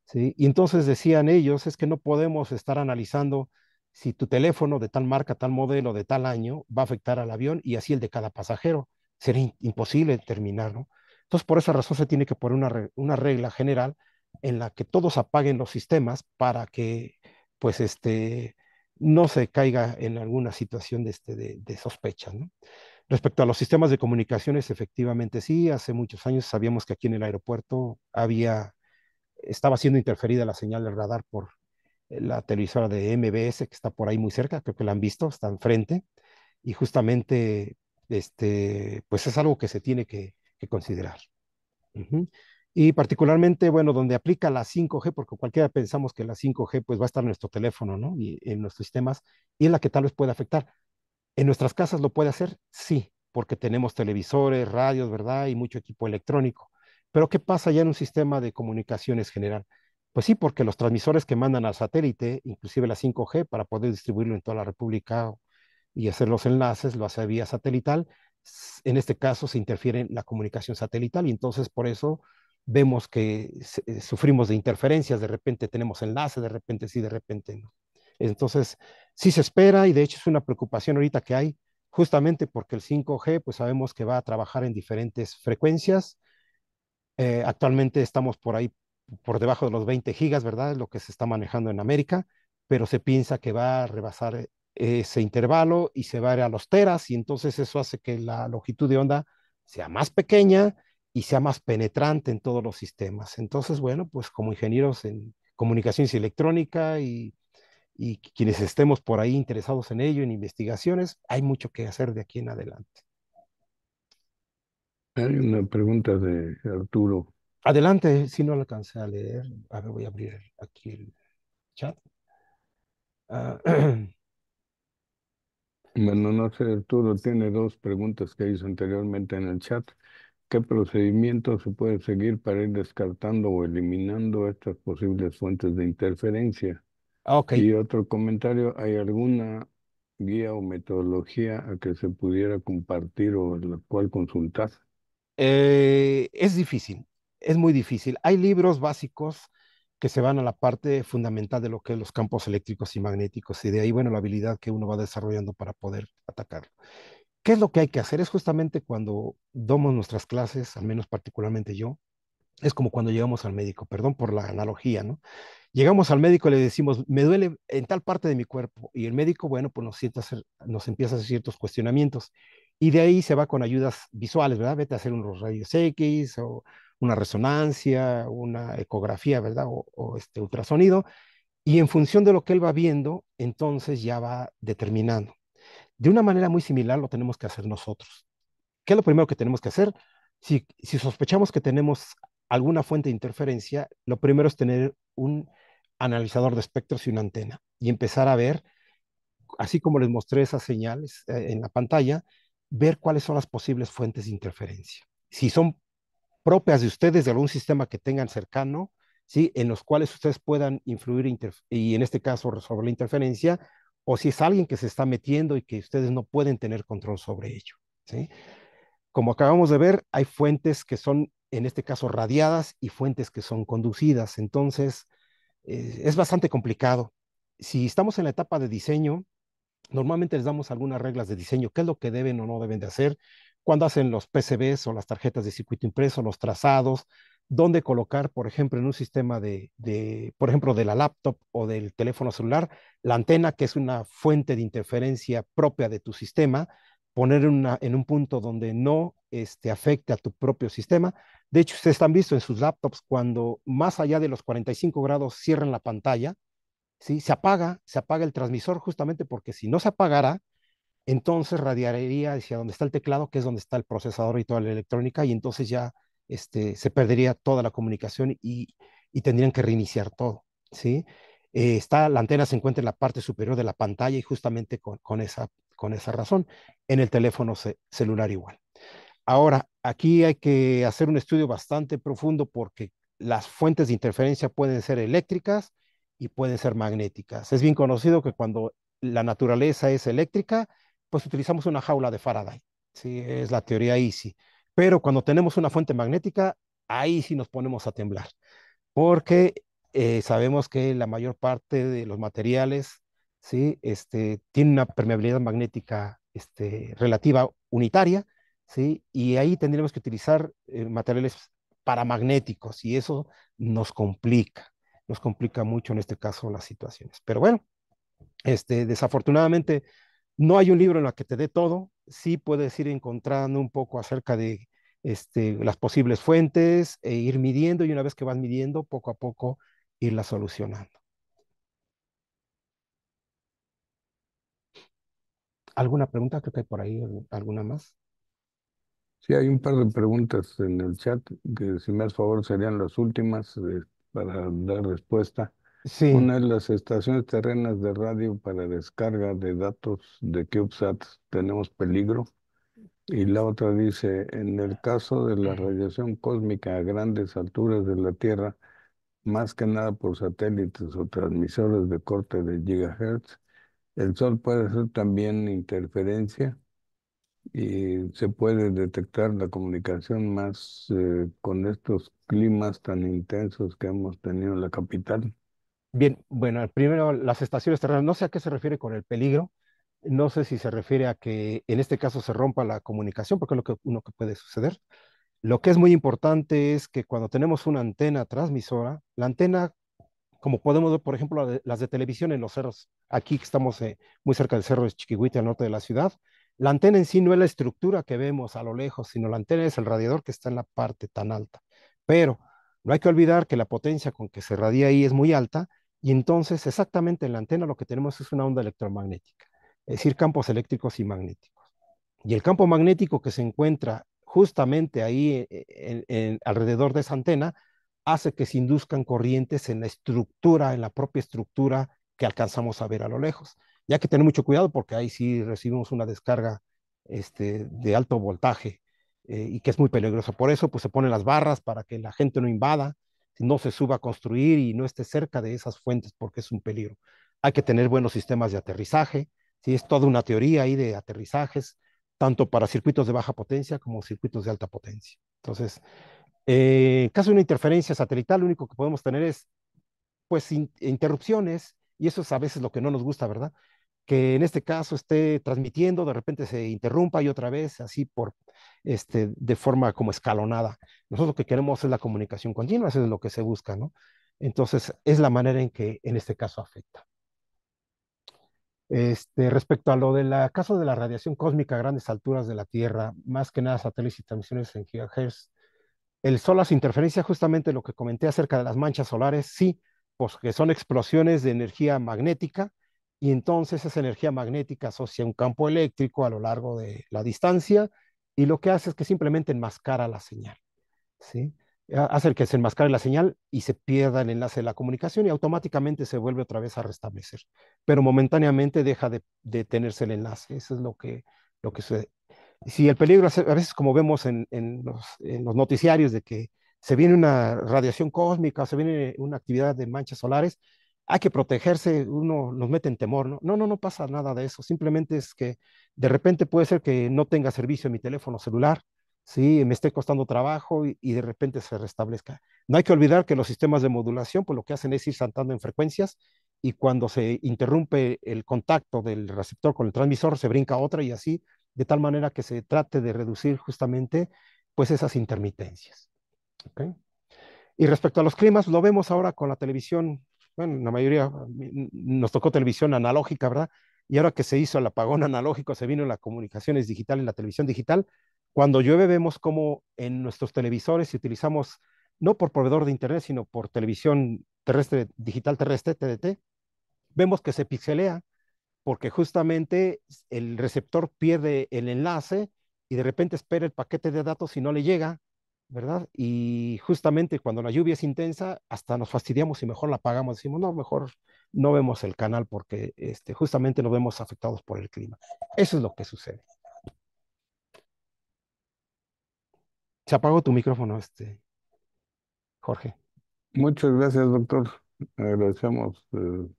¿Sí? Y entonces decían ellos, es que no podemos estar analizando si tu teléfono de tal marca, tal modelo, de tal año va a afectar al avión y así el de cada pasajero. Sería imposible determinar, ¿no? Entonces, por esa razón se tiene que poner una regla general en la que todos apaguen los sistemas para que, pues, no se caiga en alguna situación de sospecha, ¿no? Respecto a los sistemas de comunicaciones, efectivamente sí, hace muchos años sabíamos que aquí en el aeropuerto estaba siendo interferida la señal del radar por la televisora de MBS, que está por ahí muy cerca, creo que la han visto, está enfrente, y justamente, pues es algo que se tiene que considerar. Ujú. Y particularmente, bueno, donde aplica la 5G, porque cualquiera pensamos que la 5G pues va a estar en nuestro teléfono, ¿no? Y en nuestros sistemas, y es la que tal vez puede afectar. ¿En nuestras casas lo puede hacer? Sí, porque tenemos televisores, radios, ¿verdad? Y mucho equipo electrónico. Pero ¿qué pasa ya en un sistema de comunicaciones general? Pues sí, porque los transmisores que mandan al satélite, inclusive la 5G, para poder distribuirlo en toda la República y hacer los enlaces, lo hace vía satelital. En este caso se interfiere en la comunicación satelital y entonces por eso vemos que sufrimos de interferencias, de repente tenemos enlace, de repente sí, de repente no. Entonces, sí se espera y de hecho es una preocupación ahorita que hay, justamente porque el 5G, pues sabemos que va a trabajar en diferentes frecuencias. Actualmente estamos por ahí, por debajo de los 20 gigas, ¿verdad? Es lo que se está manejando en América, pero se piensa que va a rebasar ese intervalo y se va a ir a los teras y entonces eso hace que la longitud de onda sea más pequeña y sea más penetrante en todos los sistemas. Entonces, bueno, pues como ingenieros en comunicaciones y electrónica y quienes estemos por ahí interesados en ello, en investigaciones, hay mucho que hacer de aquí en adelante. Hay una pregunta de Arturo. Adelante, si no lo alcancé a leer, a ver, voy a abrir aquí el chat. Ah, Bueno, no sé, Arturo tiene dos preguntas que hizo anteriormente en el chat. ¿Qué procedimiento se puede seguir para ir descartando o eliminando estas posibles fuentes de interferencia? ok. Y otro comentario, ¿hay alguna guía o metodología a que se pudiera compartir o la cual consultar? Es difícil, es muy difícil. Hay libros básicos que se van a la parte fundamental de lo que es los campos eléctricos y magnéticos y de ahí, bueno, la habilidad que uno va desarrollando para poder atacarlo. ¿Qué es lo que hay que hacer? Es justamente cuando damos nuestras clases, al menos particularmente yo, es como cuando llegamos al médico, perdón por la analogía, ¿no? Llegamos al médico y le decimos, me duele en tal parte de mi cuerpo. Y el médico, bueno, pues nos empieza a hacer ciertos cuestionamientos. Y de ahí se va con ayudas visuales, ¿verdad? Vete a hacer unos rayos X o una resonancia, una ecografía, ¿verdad? O este ultrasonido. Y en función de lo que él va viendo, entonces ya va determinando. De una manera muy similar lo tenemos que hacer nosotros. ¿Qué es lo primero que tenemos que hacer? Si sospechamos que tenemos alguna fuente de interferencia, lo primero es tener un analizador de espectros y una antena y empezar a ver, así como les mostré esas señales en la pantalla, ver cuáles son las posibles fuentes de interferencia. Si son propias de ustedes, de algún sistema que tengan cercano, ¿sí? En los cuales ustedes puedan influir y en este caso resolver la interferencia, o si es alguien que se está metiendo y que ustedes no pueden tener control sobre ello. ¿Sí? Como acabamos de ver, hay fuentes que son, en este caso, radiadas y fuentes que son conducidas. Entonces, es bastante complicado. Si estamos en la etapa de diseño, normalmente les damos algunas reglas de diseño, qué es lo que deben o no deben de hacer, cuando hacen los PCBs o las tarjetas de circuito impreso, los trazados, dónde colocar, por ejemplo, en un sistema por ejemplo, de la laptop o del teléfono celular, la antena, que es una fuente de interferencia propia de tu sistema, poner en un punto donde no afecte a tu propio sistema. De hecho, ustedes han visto en sus laptops cuando más allá de los 45 grados cierran la pantalla, ¿sí? Se apaga el transmisor justamente porque si no se apagara, entonces radiaría hacia donde está el teclado, que es donde está el procesador y toda la electrónica, y entonces ya se perdería toda la comunicación y tendrían que reiniciar todo, ¿sí? La antena se encuentra en la parte superior de la pantalla y justamente con esa razón, en el teléfono celular igual. Ahora, aquí hay que hacer un estudio bastante profundo porque las fuentes de interferencia pueden ser eléctricas y pueden ser magnéticas. Es bien conocido que cuando la naturaleza es eléctrica, pues utilizamos una jaula de Faraday. Sí, es la teoría Easy. Pero cuando tenemos una fuente magnética, ahí sí nos ponemos a temblar, porque sabemos que la mayor parte de los materiales, ¿sí? Tienen una permeabilidad magnética relativa unitaria, ¿sí? Y ahí tendríamos que utilizar materiales paramagnéticos y eso nos complica mucho en este caso las situaciones. Pero bueno, desafortunadamente no hay un libro en el que te dé todo, sí puedes ir encontrando un poco acerca de las posibles fuentes e ir midiendo y una vez que vas midiendo, poco a poco irla solucionando. ¿Alguna pregunta? Creo que hay por ahí alguna más. Sí, hay un par de preguntas en el chat que si me das favor serían las últimas para dar respuesta. Sí, Una es las estaciones terrenas de radio para descarga de datos de CubeSat tenemos peligro. Y la otra dice, en el caso de la radiación cósmica a grandes alturas de la Tierra, más que nada por satélites o transmisores de corte de gigahertz. El sol puede hacer también interferencia y se puede detectar la comunicación más con estos climas tan intensos que hemos tenido en la capital. Bien, bueno, primero las estaciones terrestres, no sé a qué se refiere con el peligro, no sé si se refiere a que en este caso se rompa la comunicación, porque es lo que uno que puede suceder. Lo que es muy importante es que cuando tenemos una antena transmisora, la antena, como podemos ver, por ejemplo, las de televisión en los cerros, aquí que estamos muy cerca del cerro de Chiquihuite, al norte de la ciudad, la antena en sí no es la estructura que vemos a lo lejos, sino la antena es el radiador que está en la parte tan alta. Pero no hay que olvidar que la potencia con que se radia ahí es muy alta y entonces exactamente en la antena lo que tenemos es una onda electromagnética, es decir, campos eléctricos y magnéticos. Y el campo magnético que se encuentra justamente ahí alrededor de esa antena hace que se induzcan corrientes en la estructura, en la propia estructura que alcanzamos a ver a lo lejos. Ya que tener mucho cuidado porque ahí sí recibimos una descarga de alto voltaje y que es muy peligroso. Por eso pues se ponen las barras para que la gente no invada, no se suba a construir y no esté cerca de esas fuentes porque es un peligro. Hay que tener buenos sistemas de aterrizaje, ¿sí? Es toda una teoría ahí de aterrizajes, tanto para circuitos de baja potencia como circuitos de alta potencia. Entonces, en caso de una interferencia satelital, lo único que podemos tener es pues interrupciones, y eso es a veces lo que no nos gusta, ¿verdad? Que en este caso esté transmitiendo, de repente se interrumpa y otra vez, así de forma como escalonada. Nosotros lo que queremos es la comunicación continua, eso es lo que se busca, ¿no? Entonces, es la manera en que en este caso afecta. Respecto a lo del caso de la radiación cósmica a grandes alturas de la Tierra, más que nada satélites y transmisiones en gigahertz, el sol hace interferencia, justamente lo que comenté acerca de las manchas solares, sí, pues que son explosiones de energía magnética y entonces esa energía magnética asocia un campo eléctrico a lo largo de la distancia y lo que hace es que simplemente enmascara la señal, ¿sí? Hace que se enmascare la señal y se pierda el enlace de la comunicación y automáticamente se vuelve otra vez a restablecer, pero momentáneamente deja de tenerse el enlace. Eso es lo que sucede. Si el peligro, a veces como vemos en los noticiarios de que se viene una radiación cósmica, se viene una actividad de manchas solares, hay que protegerse, uno nos mete en temor, ¿no? No, no, no pasa nada de eso, simplemente es que de repente puede ser que no tenga servicio en mi teléfono celular, sí, me esté costando trabajo y de repente se restablezca. No hay que olvidar que los sistemas de modulación, pues lo que hacen es ir saltando en frecuencias y cuando se interrumpe el contacto del receptor con el transmisor, se brinca otra y así de tal manera que se trate de reducir justamente pues esas intermitencias. ¿Okay? Y respecto a los climas, lo vemos ahora con la televisión, bueno, la mayoría nos tocó televisión analógica, ¿verdad? Y ahora que se hizo el apagón analógico, se vino la comunicaciones digital y la televisión digital. Cuando llueve vemos como en nuestros televisores, si utilizamos no por proveedor de internet, sino por televisión terrestre, digital terrestre, TDT, vemos que se pixelea porque justamente el receptor pierde el enlace y de repente espera el paquete de datos y no le llega, ¿verdad? Y justamente cuando la lluvia es intensa, hasta nos fastidiamos y mejor la apagamos. Decimos, no, mejor no vemos el canal porque justamente nos vemos afectados por el clima. Eso es lo que sucede. Se apagó tu micrófono, Jorge. Muchas gracias, doctor. Agradecemos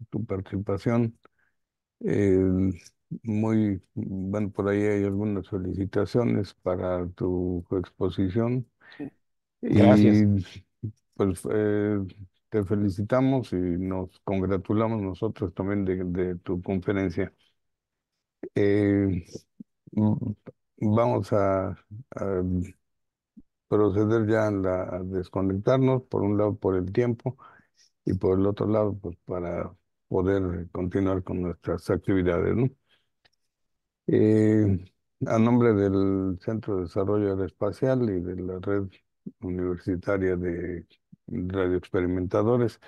tu participación. Eh, Muy, bueno, por ahí hay algunas felicitaciones para tu exposición y Gracias. pues te felicitamos y nos congratulamos nosotros también de tu conferencia. Eh, mm, Vamos a proceder ya a desconectarnos, por un lado por el tiempo y por el otro lado pues para poder continuar con nuestras actividades, ¿no? Eh, a nombre del Centro de Desarrollo Aeroespacial y de la Red Universitaria de Radioexperimentadores,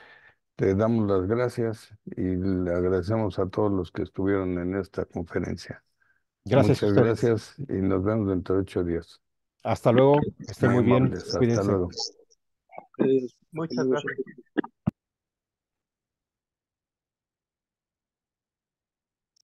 te damos las gracias y le agradecemos a todos los que estuvieron en esta conferencia. Gracias a Muchas ustedes. gracias y nos vemos dentro de 8 días. Hasta luego. Estén Muy muy bien. amables. Hasta Cuídense. luego. Muchas gracias.